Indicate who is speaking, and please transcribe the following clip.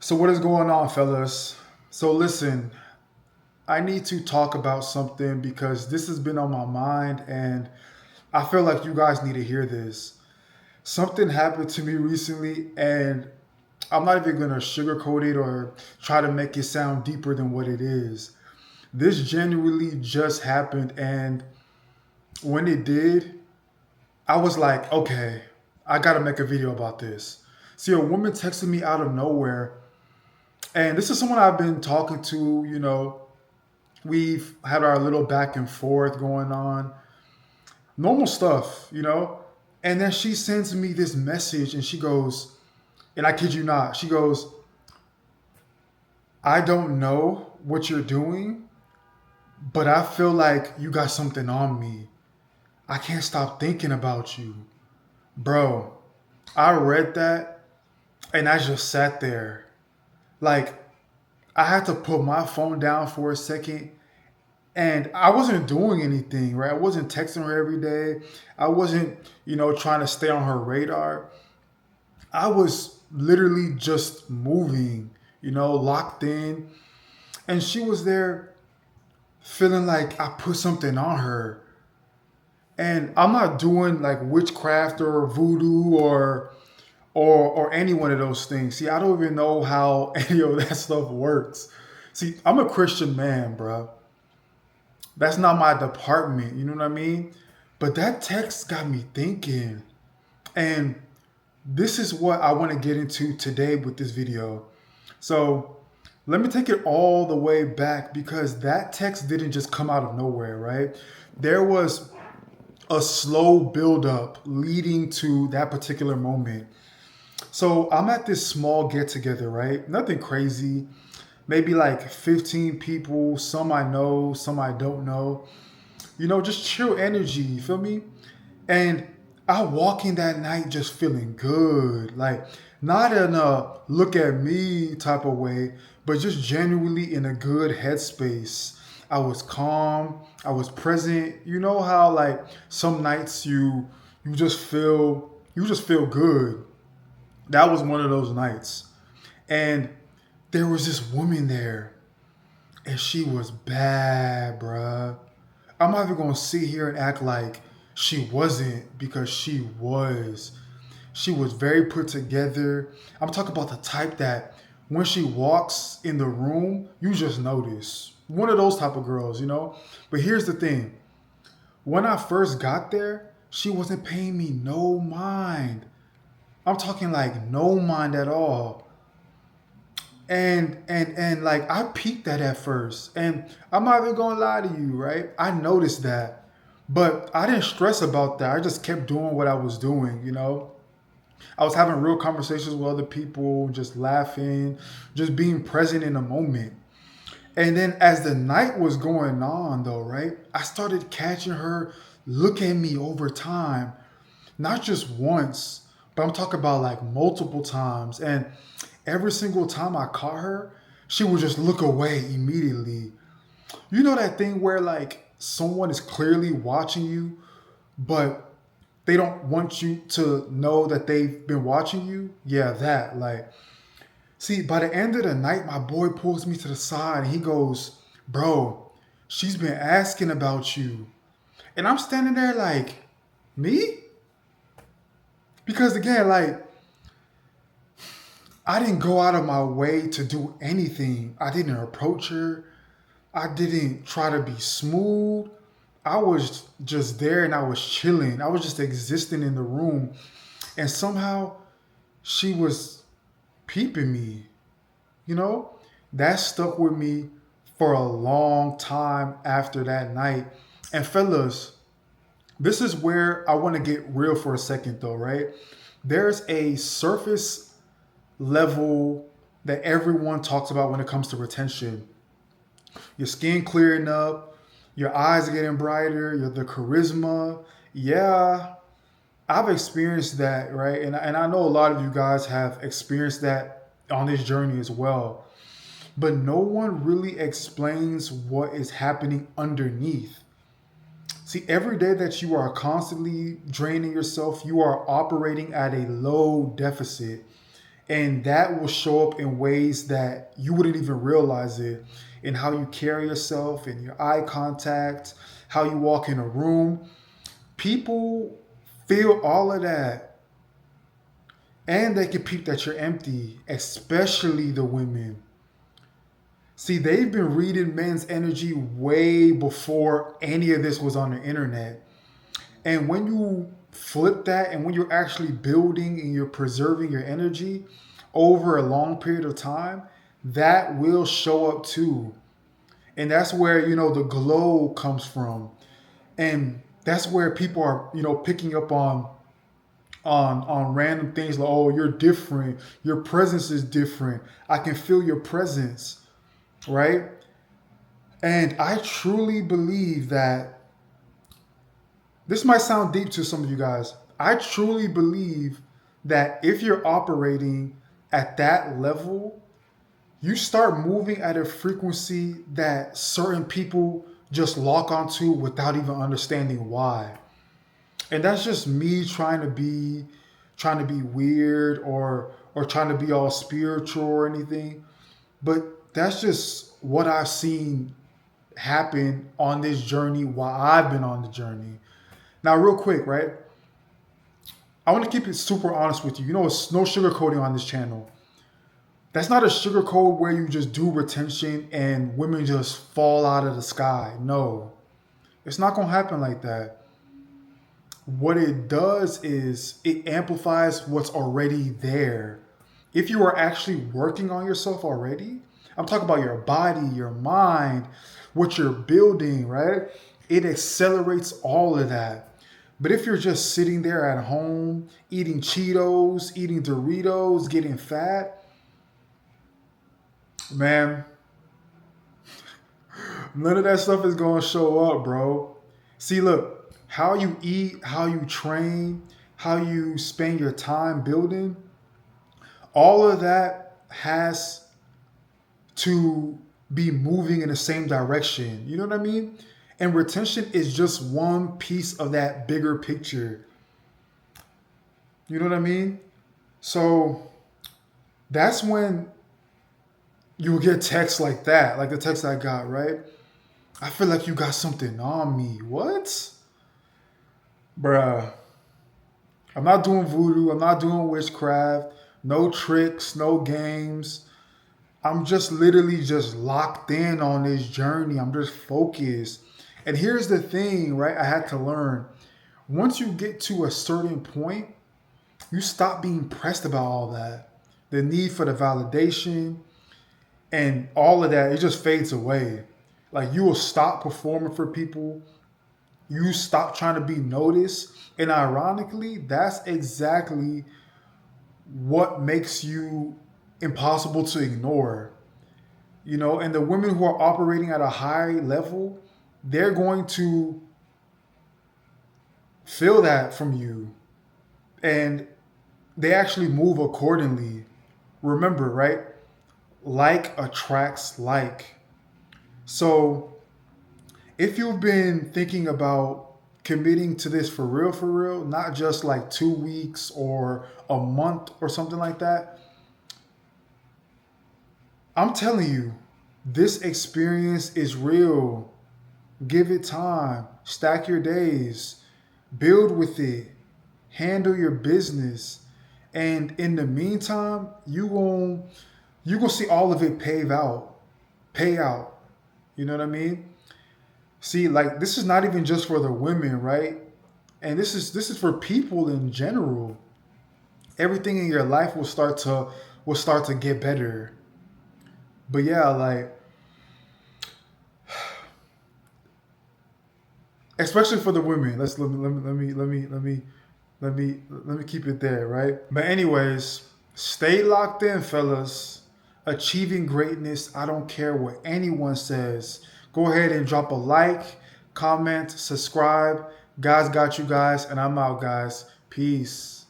Speaker 1: So what is going on, fellas? So listen, I need to talk about something because this has been on my mind and I feel like you guys need to hear this. Something happened to me recently and I'm not even going to sugarcoat it or try to make it sound deeper than what it is. This genuinely just happened, and when it did, I was like, okay, I got to make a video about this. See, a woman texted me out of nowhere, and this is someone I've been talking to, we've had our little back and forth going on, normal stuff. And then she sends me this message and she goes, and I kid you not, she goes, I don't know what you're doing, but I feel like you got something on me. I can't stop thinking about you. Bro, I read that and I just sat there. Like, I had to put my phone down for a second. And I wasn't doing anything, right? I wasn't texting her every day. I wasn't, trying to stay on her radar. I was literally just moving, locked in. And she was there feeling like I put something on her. And I'm not doing like witchcraft or voodoo or any one of those things. See, I don't even know how any of that stuff works. See, I'm a Christian man, bro. That's not my department, you know what I mean? But that text got me thinking. And this is what I want to get into today with this video. So let me take it all the way back because that text didn't just come out of nowhere, right? There was a slow buildup leading to that particular moment. So I'm at this small get together, right? Nothing crazy. Maybe like 15 people, some I know, some I don't know. Just chill energy, you feel me? And I walk in that night just feeling good. Like, not in a look at me type of way, but just genuinely in a good headspace. I was calm, I was present. You know how like some nights you just feel good. That was one of those nights. And there was this woman there, and she was bad, bruh. I'm not even gonna sit here and act like she wasn't because she was. She was very put together. I'm talking about the type that when she walks in the room, you just notice. One of those type of girls. But here's the thing. When I first got there, she wasn't paying me no mind. I'm talking like no mind at all. And like I peeked that at first. And I'm not even gonna lie to you, right? I noticed that. But I didn't stress about that. I just kept doing what I was doing. I was having real conversations with other people, just laughing, just being present in the moment. And then as the night was going on though, right? I started catching her look at me over time, not just once, but I'm talking about like multiple times. And every single time I caught her, she would just look away immediately. You know that thing where like someone is clearly watching you, but they don't want you to know that they've been watching you? Yeah, that. Like, see, by the end of the night, my boy pulls me to the side and he goes, bro, she's been asking about you. And I'm standing there like, me? Because again, like, I didn't go out of my way to do anything. I didn't approach her. I didn't try to be smooth. I was just there and I was chilling. I was just existing in the room. And somehow she was peeping me, you know? That stuck with me for a long time after that night. And fellas, this is where I want to get real for a second though, right? There's a surface level that everyone talks about when it comes to retention. Your skin clearing up, your eyes are getting brighter, the charisma. Yeah, I've experienced that, right? And I know a lot of you guys have experienced that on this journey as well. But no one really explains what is happening underneath. See, every day that you are constantly draining yourself, you are operating at a low deficit. And that will show up in ways that you wouldn't even realize it, in how you carry yourself, in your eye contact, how you walk in a room. People feel all of that. And they can peep that you're empty, especially the women. See, they've been reading men's energy way before any of this was on the internet. And when you flip that and when you're actually building and you're preserving your energy over a long period of time, that will show up too. And that's where, the glow comes from. And that's where people are, picking up on random things like, oh, you're different. Your presence is different. I can feel your presence, right? And I truly believe that this might sound deep to some of you guys. I truly believe that if you're operating at that level, you start moving at a frequency that certain people just lock onto without even understanding why. And that's just me trying to be weird or trying to be all spiritual or anything. But that's just what I've seen happen on this journey while I've been on the journey. Now, real quick, right? I want to keep it super honest with you. It's no sugarcoating on this channel. That's not a sugarcoat where you just do retention and women just fall out of the sky. No, it's not going to happen like that. What it does is it amplifies what's already there. If you are actually working on yourself already, I'm talking about your body, your mind, what you're building, right? It accelerates all of that. But if you're just sitting there at home, eating Cheetos, eating Doritos, getting fat, man, none of that stuff is going to show up, bro. See, look, how you eat, how you train, how you spend your time building, all of that has to be moving in the same direction. You know what I mean? And retention is just one piece of that bigger picture. You know what I mean? So that's when you'll get texts like that, like the text I got, right? I feel like you got something on me. What? Bruh. I'm not doing voodoo. I'm not doing witchcraft. No tricks, no games. I'm just literally just locked in on this journey. I'm just focused. And here's the thing, right? I had to learn. Once you get to a certain point, you stop being pressed about all that. The need for the validation and all of that, it just fades away. Like you will stop performing for people. You stop trying to be noticed. And ironically, that's exactly what makes you impossible to ignore. And the women who are operating at a high level, they're going to feel that from you. And they actually move accordingly. Remember, right? Like attracts like. So if you've been thinking about committing to this for real, not just like 2 weeks or a month or something like that, I'm telling you, this experience is real. Give it time. Stack your days. Build with it. Handle your business. And in the meantime, you gonna see all of it pay out. You know what I mean? See, like this is not even just for the women, right? And this is for people in general. Everything in your life will start to get better. But yeah, like especially for the women. Let me keep it there, right? But anyways, stay locked in, fellas. Achieving greatness. I don't care what anyone says. Go ahead and drop a like, comment, subscribe. God's got you guys, and I'm out, guys. Peace.